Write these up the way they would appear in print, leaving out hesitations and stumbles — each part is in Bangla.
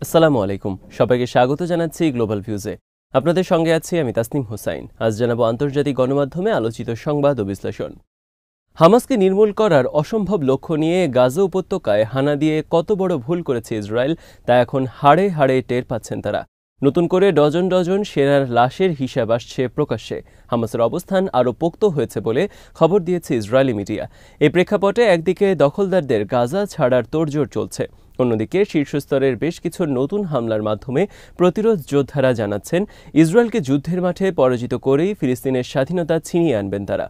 আসসালামু আলাইকুম, সবাইকে স্বাগত জানাচ্ছি গ্লোবাল ভিউজে। আপনাদের সঙ্গে আছি আমি তাসনিম হোসাইন। আজ জানাবো আন্তর্জাতিক গণমাধ্যমে আলোচিত সংবাদ ও বিশ্লেষণ। হামাসকে নির্মূল করার অসম্ভব লক্ষ্য নিয়ে গাজা উপত্যকায় হানা দিয়ে কত বড় ভুল করেছে ইসরায়েল, তা এখন হাড়ে হাড়ে টের পাচ্ছেন তারা। নতুন করে ডজন ডজন সেনার লাশের হিসাব আসছে প্রকাশ্যে। হামাসের অবস্থান আরও পোক্ত হয়েছে বলে খবর দিয়েছে ইসরায়েলি মিডিয়া। এই প্রেক্ষাপটে একদিকে দখলদারদের গাজা ছাড়ার তোড়জোড় চলছে, অন্যদিকে শীর্ষস্তরের বেশ কিছু নতুন হামলার মাধ্যমে প্রতিরোধ যোদ্ধারা জানাচ্ছেন ইসরায়েলকে যুদ্ধের মাঠে পরাজিত করেই ফিলিস্তিনের স্বাধীনতা ছিনিয়ে আনবেন তারা।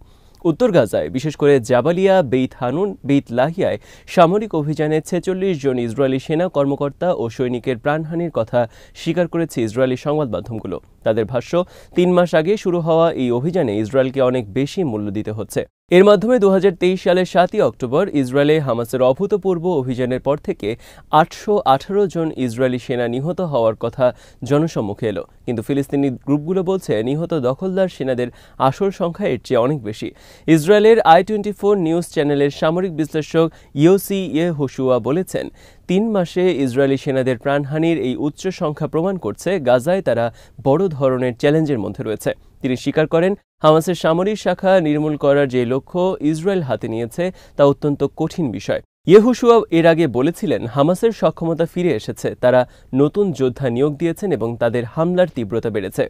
উত্তর গাজায় বিশেষ করে জাবালিয়া, বেইত হানুন, বেইত লাহিয়ায় সামরিক অভিযানে ৪৬ জন ইসরায়েলি সেনা কর্মকর্তা ও সৈনিকের প্রাণহানির কথা স্বীকার করেছে ইসরায়েলি সংবাদ মাধ্যমগুলো। তাদের ভাষ্য, ৩ মাস আগে শুরু হওয়া এই অভিযানে ইসরায়েলকে অনেক বেশি মূল্য দিতে হচ্ছে। এর মাধ্যমে ২০২৩ সালের ৭ই অক্টোবর ইসরায়েলে হামাসের অভূতপূর্ব অভিযানের পর থেকে ৮১৮ জন ইসরায়েলি সেনা নিহত হওয়ার কথা জনসম্মুখে এলো, কিন্তু ফিলিস্তিনি গ্রুপগুলো বলছে নিহত দখলদার সেনাদের আসল সংখ্যা এর চেয়ে অনেক বেশি। ইসরায়েলের i24 নিউজ চ্যানেলের সামরিক বিশ্লেষক ইয়োসি ইয়েহুশুয়া বলেছেন, ৩ মাসে ইসরায়েলি সেনাদের প্রাণহানির এই উচ্চ সংখ্যা প্রমাণ করছে গাজায় তারা বড় ধরনের চ্যালেঞ্জের মধ্যে রয়েছে। তিনি স্বীকার করেন, হামাসের সামরিক শাখা নির্মূল করার যে লক্ষ্য ইসরায়েল হাতে নিয়েছে তা অত্যন্ত কঠিন বিষয়। ইয়েহুশুয়া এর আগে বলেছিলেন, হামাসের সক্ষমতা ফিরে এসেছে, তারা নতুন যোদ্ধা নিয়োগ দিয়েছেন এবং তাদের হামলার তীব্রতা বেড়েছে।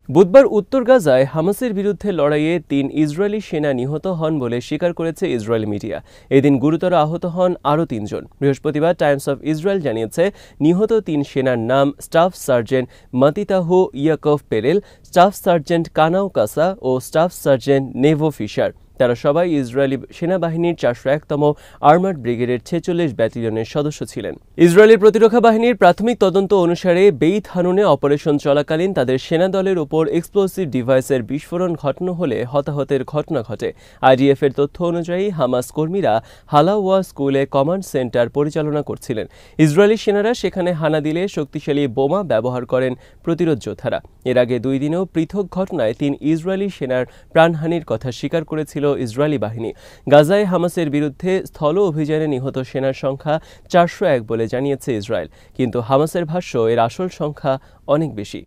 বুধবার উত্তর গাজায় হামাসের বিরুদ্ধে লড়াইয়ে ৩ ইসরায়েলি সেনা নিহত হন বলে স্বীকার করেছে ইসরায়েলি মিডিয়া। এদিন গুরুতর আহত হন আরও ৩ জন। বৃহস্পতিবার টাইমস অফ ইসরায়েল জানিয়েছে, নিহত ৩ সেনার নাম staff sergeant Matityahu Yaakov Perel, staff sergeant Kanaw Kasa ও স্টাফ সার্জেন্ট নেভো ফিশার। তারা সবাই ইসরায়েলি সেনাবাহিনীর ৪০১তম আর্মার্ড ব্রিগেডের ৪৬ ব্যাটালিয়নের সদস্য ছিলেন। ইসরায়েলের প্রতিরক্ষা বাহিনীর প্রাথমিক তদন্ত অনুসারে বেইত হানুনে অপারেশন চলাকালীন তাদের সেনাদলের উপর এক্সপ্লোসিভ ডিভাইসের বিস্ফোরণ ঘটানো হলে হতাহতের ঘটনা ঘটে। আইডিএফের তথ্য অনুযায়ী হামাস কর্মীরা হালাওয়া স্কুলে কমান্ড সেন্টার পরিচালনা করছিলেন। ইসরায়েলি সেনারা সেখানে হানা দিলে শক্তিশালী বোমা ব্যবহার করেন প্রতিরোধ যোদ্ধারা। এর আগে ২ দিনেও পৃথক ঘটনায় ৩ ইসরায়েলি সেনার প্রাণহানির কথা স্বীকার করেছিল ইসরায়েলি বাহিনী। গাজায় হামাসের বিরুদ্ধে স্থল অভিযানে নিহত সেনার সংখ্যা ৪০১ বলে জানিয়েছে ইসরায়েল, কিন্তু হামাসের ভাষ্য এর আসল সংখ্যা অনেক বেশি।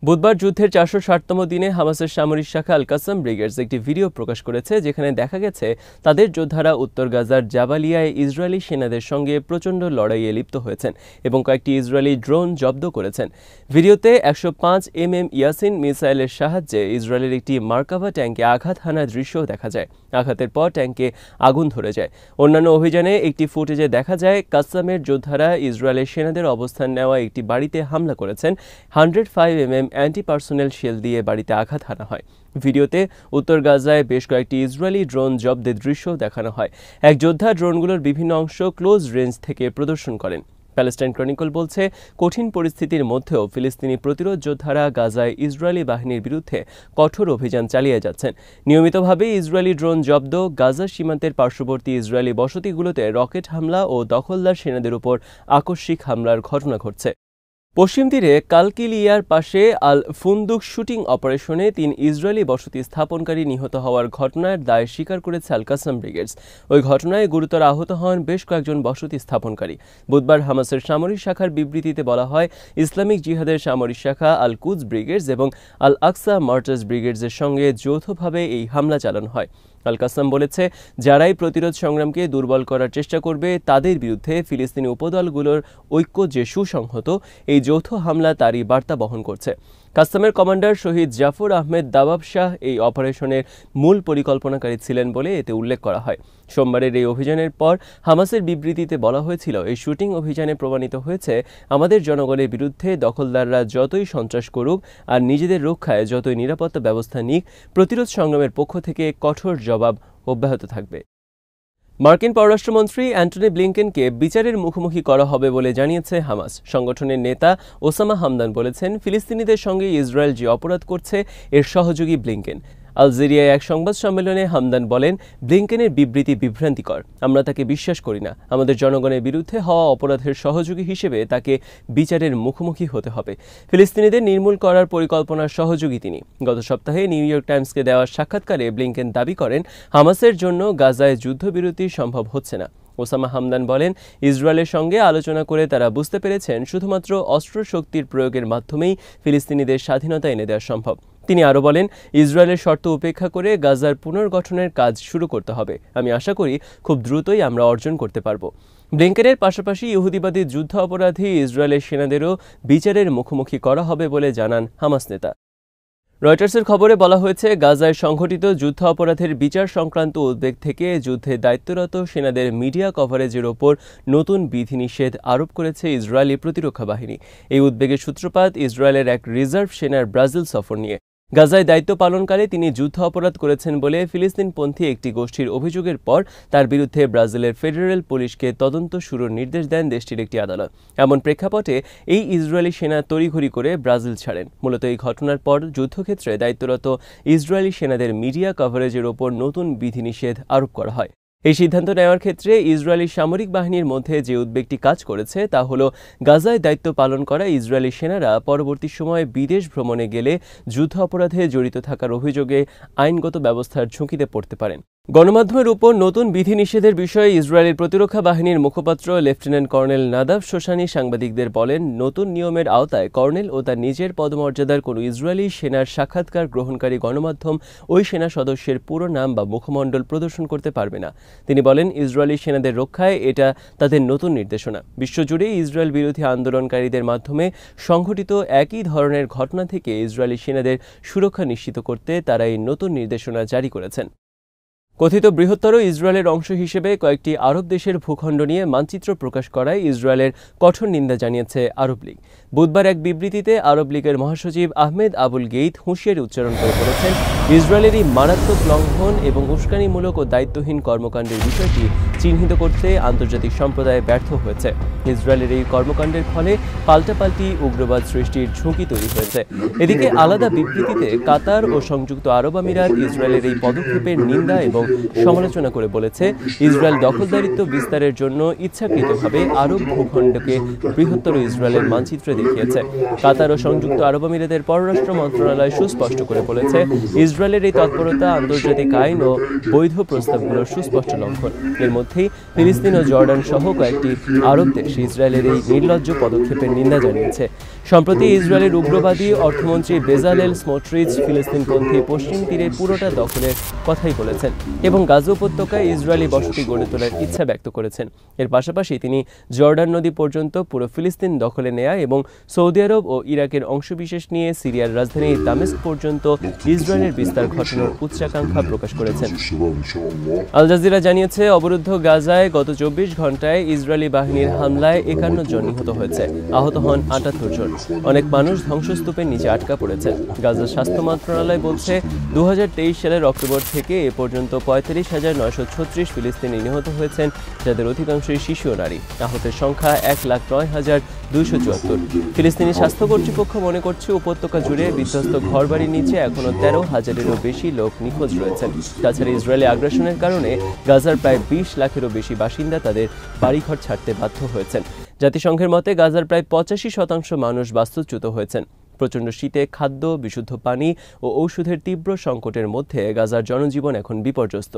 বুধবার যুদ্ধের ৪৬০তম দিনে হামাসের সামরিক শাখা আল কাসাম ব্রিগেডস একটি ভিডিও প্রকাশ করেছে, যেখানে দেখা গেছে তাদের যোদ্ধারা উত্তর গাজার জাবালিয়ায় ইসরায়েলি সেনাদের সঙ্গে প্রচণ্ড লড়াইয়ে লিপ্ত হয়েছেন এবং কয়েকটি ইসরায়েলি ড্রোন জব্দ করেছেন। ভিডিওতে ১০৫ mm ইয়াসিন মিসাইলের সাহায্যে ইসরায়েলের একটি মার্কাভা ট্যাঙ্কে আঘাত হানার দৃশ্যও দেখা যায়। আঘাতের পর ট্যাঙ্কে আগুন ধরে যায়। অন্যান্য অভিযানে একটি ফুটেজে দেখা যায় কাসামের যোদ্ধারা ইসরায়েলের সেনাদের অবস্থান নেওয়া একটি বাড়িতে হামলা করেছেন। 105 mm অ্যান্টি পার্সোনেল শেল দিয়ে বাড়িতে আঘাত হানা হয়। ভিডিওতে উত্তর গাজায় বেশ কয়েকটি ইসরায়েলি ড্রোন জব্দের দৃশ্য দেখানো হয়। এক যোদ্ধা ড্রোনগুলোর বিভিন্ন অংশ ক্লোজ রেঞ্জ থেকে প্রদর্শন করেন। প্যালেস্টাইন ক্রনিকল বলছে, কঠিন পরিস্থিতির মধ্যেও ফিলিস্তিনি প্রতিরোধ যোদ্ধারা গাজায় ইসরায়েলি বাহিনীর বিরুদ্ধে কঠোর অভিযান চালিয়ে যাচ্ছেন। নিয়মিতভাবে ইসরায়েলি ড্রোন জব্দ, গাজা সীমান্তের পার্শ্ববর্তী ইসরায়েলি বসতিগুলোতে রকেট হামলা ও দখলদার সেনাদের উপর আকস্মিক হামলার ঘটনা ঘটছে। পশ্চিম তীরে কালকিলিয়ার পাশে আল ফুন্দুক শুটিং অপারেশনে ৩ ইসরায়েলি বসতি স্থাপনকারী নিহত হওয়ার ঘটনার দায় স্বীকার করেছে আল কাসাম ব্রিগেডস। ওই ঘটনায় গুরুতর আহত হন বেশ কয়েকজন বসতি স্থাপনকারী। বুধবার হামাসের সামরিক শাখার বিবৃতিতে বলা হয়, ইসলামিক জিহাদের সামরিক শাখা আল কুদস ব্রিগেডস এবং আল আকসা মার্টার্স ব্রিগেডসের সঙ্গে যৌথভাবে এই হামলা চালানো হয়। আল কাসাম বলেছে, যারাই প্রতিরোধ সংগ্রামকে দুর্বল করার চেষ্টা করবে তাদের বিরুদ্ধে ফিলিস্তিনি উপদলগুলোর ঐক্য যে সুসংহত, এই যৌথ হামলা তারই বার্তা বহন করছে। কাসামের কমান্ডার শহীদ জাফর আহমেদ দাবাব শাহ এই অপারেশনের মূল পরিকল্পনাকারী ছিলেন বলে এতে উল্লেখ করা হয়। সোমবারের এই অভিযানের পর হামাসের বিবৃতিতে বলা হয়েছিল, এই শুটিং অভিযানে প্রমাণিত হয়েছে আমাদের জনগণের বিরুদ্ধে দখলদাররা যতই সন্ত্রাস করুক আর নিজেদের রক্ষায় যতই নিরাপত্তা ব্যবস্থা নিক, প্রতিরোধ সংগ্রামের পক্ষ থেকে কঠোর জবাব অব্যাহত থাকবে। মার্কিন পররাষ্ট্রমন্ত্রী অ্যান্টনি ব্লিংকেনকে বিচারের মুখোমুখি করা হবে বলে জানিয়েছে হামাস। সংগঠনের নেতা ওসামা হামদান বলেছেন, ফিলিস্তিনিদের সঙ্গে ইসরায়েল যে অপরাধ করছে এর সহযোগী ব্লিংকেন। আলজেরিয়ায় এক সংবাদ সম্মেলনে হামদান বলেন, ব্লিংকেনের বিবৃতি বিভ্রান্তিকর, আমরা তাকে বিশ্বাস করি না। আমাদের জনগণের বিরুদ্ধে হওয়া অপরাধের সহযোগী হিসেবে তাকে বিচারের মুখোমুখি হতে হবে। ফিলিস্তিনিদের নির্মূল করার পরিকল্পনার সহযোগী তিনি। গত সপ্তাহে নিউ ইয়র্ক টাইমসকে দেওয়া সাক্ষাৎকারে ব্লিংকেন দাবি করেন, হামাসের জন্য গাজায় যুদ্ধবিরতি সম্ভব হচ্ছে না। ওসামা হামদান বলেন, ইসরায়েলের সঙ্গে আলোচনা করে তারা বুঝতে পেরেছেন শুধুমাত্র অস্ত্র শক্তির প্রয়োগের মাধ্যমেই ফিলিস্তিনিদের স্বাধীনতা এনে দেওয়া সম্ভব। তিনি আরও বলেন, ইসরায়েলের শর্ত উপেক্ষা করে গাজার পুনর্গঠনের কাজ শুরু করতে হবে। আমি আশা করি খুব দ্রুতই আমরা অর্জন করতে পারব। ব্লিংকেনের পাশাপাশি ইহুদিবাদী যুদ্ধ অপরাধী ইসরায়েলের সেনাদেরও বিচারের মুখোমুখি করা হবে বলে জানান হামাস নেতা। রয়টার্সের খবরে বলা হয়েছে, গাজায় সংঘটিত যুদ্ধ অপরাধের বিচার সংক্রান্ত উদ্বেগ থেকে যুদ্ধে দায়িত্বরত সেনাদের মিডিয়া কভারেজের ওপর নতুন বিধিনিষেধ আরোপ করেছে ইসরায়েলি প্রতিরক্ষা বাহিনী। এই উদ্বেগের সূত্রপাত ইসরায়েলের এক রিজার্ভ সেনার ব্রাজিল সফর নিয়ে। গাজায় দায়িত্ব পালনকালে তিনি যুদ্ধ অপরাধ করেছেন বলে ফিলিস্তিনপন্থী একটি গোষ্ঠীর অভিযোগের পর তার বিরুদ্ধে ব্রাজিলের ফেডারেল পুলিশকে তদন্ত শুরুর নির্দেশ দেন দেশটির একটি আদালত। এমন প্রেক্ষাপটে এই ইসরায়েলি সেনা তড়িঘড়ি করে ব্রাজিল ছাড়েন। মূলত এই ঘটনার পর যুদ্ধক্ষেত্রে দায়িত্বরত ইসরায়েলি সেনাদের মিডিয়া কভারেজের ওপর নতুন বিধিনিষেধ আরোপ করা হয়। এই সিদ্ধান্ত নেওয়ার ক্ষেত্রে ইসরায়েলি সামরিক বাহিনীর মধ্যে যে উদ্বেগটি কাজ করেছে তা হল, গাজায় দায়িত্ব পালন করা ইসরায়েলি সেনারা পরবর্তী সময়ে বিদেশ ভ্রমণে গেলে যুদ্ধ অপরাধে জড়িত থাকার অভিযোগে আইনগত ব্যবস্থার ঝুঁকিতে পড়তে পারেন। গণমাধ্যমের উপর নতুন বিধিনিষেধের বিষয়ে ইসরায়েলের প্রতিরক্ষা বাহিনীর মুখপাত্র লেফটেন্যান্ট কর্নেল নাদাব শোশানি সাংবাদিকদের বলেন, নতুন নিয়মের আওতায় কর্নেল ও তার নিজের পদমর্যাদার কোনো ইসরায়েলি সেনার সাক্ষাৎকার গ্রহণকারী গণমাধ্যম ওই সেনা সদস্যের পুরো নাম বা মুখমণ্ডল প্রদর্শন করতে পারবে না। তিনি বলেন, ইসরায়েলি সেনাদের রক্ষায় এটা তাদের নতুন নির্দেশনা। বিশ্বজুড়ে ইসরায়েল বিরোধী আন্দোলনকারীদের মাধ্যমে সংঘটিত একই ধরনের ঘটনা থেকে ইসরায়েলি সেনাদের সুরক্ষা নিশ্চিত করতে তারা এই নতুন নির্দেশনা জারি করেছেন। কথিত বৃহত্তর ইসরায়েলের অংশ হিসেবে কয়েকটি আরব দেশের ভূখণ্ড নিয়ে মানচিত্র প্রকাশ করায় ইসরায়েলের কঠোর নিন্দা জানিয়েছে আরব লীগ। বুধবার এক বিবৃতিতে আরব লীগের মহাসচিব আহমেদ আবুল গেইত হুঁশিয়ারি উচ্চারণ করে বলেছেন, ইসরায়েলের এই মারাত্মক লঙ্ঘন এবং উস্কানিমূলক ও দায়িত্বহীন কর্মকাণ্ডের বিষয়টি চিহ্নিত করতে আন্তর্জাতিক সম্প্রদায় ব্যর্থ হয়েছে। ইসরায়েলের এই কর্মকাণ্ডের ফলে পাল্টাপাল্টি উগ্রবাদ সৃষ্টির ঝুঁকি তৈরি হয়েছে। এদিকে আলাদা বিবৃতিতে কাতার ও সংযুক্ত আরব আমিরাত ইসরায়েলের এই পদক্ষেপের নিন্দা এবং সমালোচনা করে বলেছে, ইসরায়েল দখলদারিত্ব বিস্তারের জন্য ইচ্ছাকৃতভাবে আরব ভূখণ্ডকে বৃহত্তর ইসরায়েলের মানচিত্রে দেখিয়েছে। কাতার ও সংযুক্ত আরব আমিরাতের পররাষ্ট্র মন্ত্রণালয় সুস্পষ্ট করে বলেছে, ইসরায়েলের এই তৎপরতা আন্তর্জাতিক আইন ও বৈধ প্রস্তাবগুলোর সুস্পষ্ট লঙ্ঘন। এর মধ্যেই ফিলিস্তিন ও জর্ডান সহ কয়েকটি আরব দেশ ইসরায়েলের এই নির্লজ্জ পদক্ষেপের নিন্দা জানিয়েছে। সম্প্রতি ইসরায়েলের উগ্রবাদী অর্থমন্ত্রী বেজালেল স্মোট্রিচ ফিলিস্তিনপন্থী পশ্চিম তীরের পুরোটা দখলের কথাই বলেছেন এবং গাজা উপত্যকায় ইসরায়েলি বসতি গড়ে তোলার ইচ্ছা ব্যক্ত করেছেন। এর পাশাপাশি তিনি জর্ডান নদী পর্যন্ত পুরো ফিলিস্তিন দখলে নেয়া এবং সৌদি আরব ও ইরাকের অংশবিশেষ নিয়ে সিরিয়ার রাজধানী দামেস্ক পর্যন্ত ইসরায়েলের বিস্তার ঘটানোর উচ্চাকাঙ্ক্ষা প্রকাশ করেছেন। আল জাজিরা জানিয়েছে, অবরুদ্ধ গাজায় গত 24 ঘণ্টায় ইসরায়েলি বাহিনীর হামলায় 51 জন নিহত হয়েছে, আহত হন 78 জন। অনেক মানুষ ধ্বংসস্তূপের নিচে আটকা পড়েছে। গাজার স্বাস্থ্য মন্ত্রণালয় বলছে, 2023 সালের অক্টোবর থেকে এ পর্যন্ত 35,936 ফিলিস্তিনি নিহত হয়েছেন, যাদের অধিকাংশই শিশু ও নারী। আহতের সংখ্যা 1,09,274। ফিলিস্তিনি স্বাস্থ্য কর্তৃপক্ষ মনে করছে, উপত্যকা জুড়ে বিধ্বস্ত ঘরবাড়ির নিচে এখনও 13,000-এরও বেশি লোক নিখোঁজ রয়েছেন। তাছাড়া ইসরায়েলি আগ্রাসনের কারণে গাজার প্রায় 20 লাখেরও বেশি বাসিন্দা তাদের বাড়িঘর ছাড়তে বাধ্য হয়েছেন। জাতিসংঘের মতে গাজার প্রায় 85% মানুষ বাস্তুচ্যুত হয়েছেন। প্রচণ্ড শীতে খাদ্য, বিশুদ্ধ পানি ও ঔষধের তীব্র সংকটের মধ্যে গাজার জনজীবন এখন বিপর্যস্ত।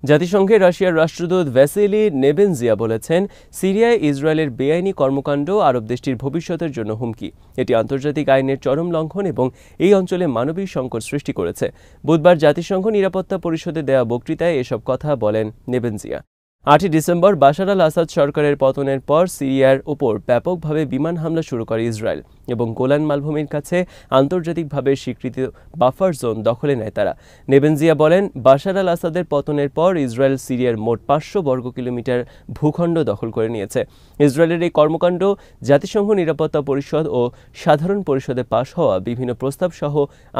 জাতিসংঘে রাশিয়ার রাষ্ট্রদূত ভ্যাসিলি নেবেনজিয়া বলেছেন, সিরিয়ায় ইসরায়েলের বেআইনি কর্মকাণ্ড আরব দেশটির ভবিষ্যতের জন্য হুমকি। এটি আন্তর্জাতিক আইনের চরম লঙ্ঘন এবং এই অঞ্চলে মানবিক সংকট সৃষ্টি করেছে। বুধবার জাতিসংঘ নিরাপত্তা পরিষদে দেয়া বক্তৃতায় এসব কথা বলেন নেবেনজিয়া। 8 ডিসেম্বর বাশার আল আসাদ সরকারের পতনের পর সিরিয়ার ওপর ব্যাপকভাবে বিমান হামলা শুরু করে ইসরায়েল এবং গোলান মালভূমির কাছে আন্তর্জাতিকভাবে স্বীকৃত বাফার জোন দখলে নেয় তারা। নেবেনজিয়া বলেন, বাশার আল আসাদের পতনের পর ইসরায়েল সিরিয়ার মোট 500 বর্গ কিলোমিটার ভূখণ্ড দখল করে নিয়েছে। ইসরায়েলের এই কর্মকাণ্ড জাতিসংঘ নিরাপত্তা পরিষদ ও সাধারণ পরিষদে পাশ হওয়া বিভিন্ন প্রস্তাব সহ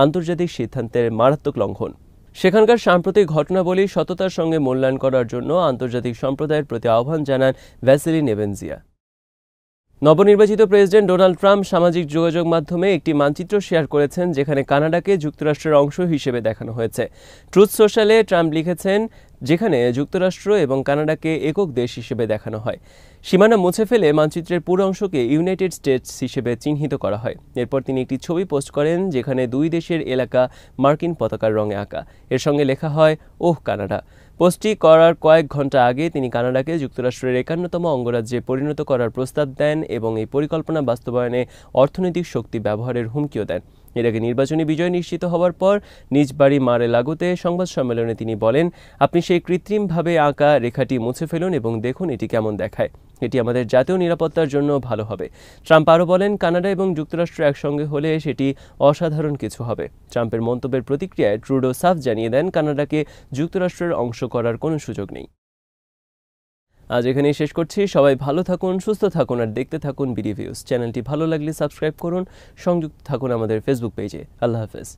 আন্তর্জাতিক সিদ্ধান্তের মারাত্মক লঙ্ঘন। সেখানকার সাম্প্রতিক ঘটনাবলী সততার সঙ্গে মূল্যায়ন করার জন্য আন্তর্জাতিক সম্প্রদায়ের প্রতি আহ্বান জানান ভ্যাসিলি নেবেনজিয়া। নবনির্বাচিত প্রেসিডেন্ট ডোনাল্ড ট্রাম্প সামাজিক যোগাযোগ মাধ্যমে একটি মানচিত্র শেয়ার করেছেন, যেখানে কানাডাকে যুক্তরাষ্ট্রের অংশ হিসেবে দেখানো হয়েছে। ট্রুথ সোশ্যালে ট্রাম্প লিখেছেন, যেখানে যুক্তরাষ্ট্র এবং কানাডাকে একক দেশ হিসেবে দেখানো হয়। সীমানা মুছে ফেলে মানচিত্রের পুরো অংশকে ইউনাইটেড স্টেটস হিসেবে চিহ্নিত করা হয়। এরপর তিনি একটি ছবি পোস্ট করেন যেখানে দুই দেশের এলাকা মার্কিন পতাকার রঙে আঁকা। এর সঙ্গে লেখা হয়, ওহ কানাডা। পোস্টটি করার কয়েক ঘন্টা আগে তিনি কানাডাকে যুক্তরাষ্ট্রের 51তম অঙ্গরাজ্যে পরিণত করার প্রস্তাব দেন এবং এই পরিকল্পনা বাস্তবায়নে অর্থনৈতিক শক্তি ব্যবহারের হুমকিও দেন। এর আগে নির্বাচনী বিজয় নিশ্চিত হওয়ার পর নিজ বাড়ি মার-এ-লাগোতে সংবাদ সম্মেলনে তিনি বলেন, আপনি সেই কৃত্রিমভাবে আঁকা রেখাটি মুছে ফেলুন এবং দেখুন এটি কেমন দেখায়। এটি আমাদের জাতীয় নিরাপত্তার জন্য ভালো হবে। ট্রাম্প আরও বলেন, কানাডা এবং যুক্তরাষ্ট্র একসঙ্গে হলে সেটি অসাধারণ কিছু হবে। ট্রাম্পের মন্তব্যের প্রতিক্রিয়ায় ট্রুডো সাফ জানিয়ে দেন, কানাডাকে যুক্তরাষ্ট্রের অংশ করার কোনো সুযোগ নেই। আজ এখানেই শেষ করছি। সবাই ভালো থাকুন, সুস্থ থাকুন আর দেখতে থাকুন বিডি ভিউজ। চ্যানেলটি ভালো লাগলে সাবস্ক্রাইব করুন, সংযুক্ত থাকুন আমাদের ফেসবুক পেজে। আল্লাহ হাফেজ।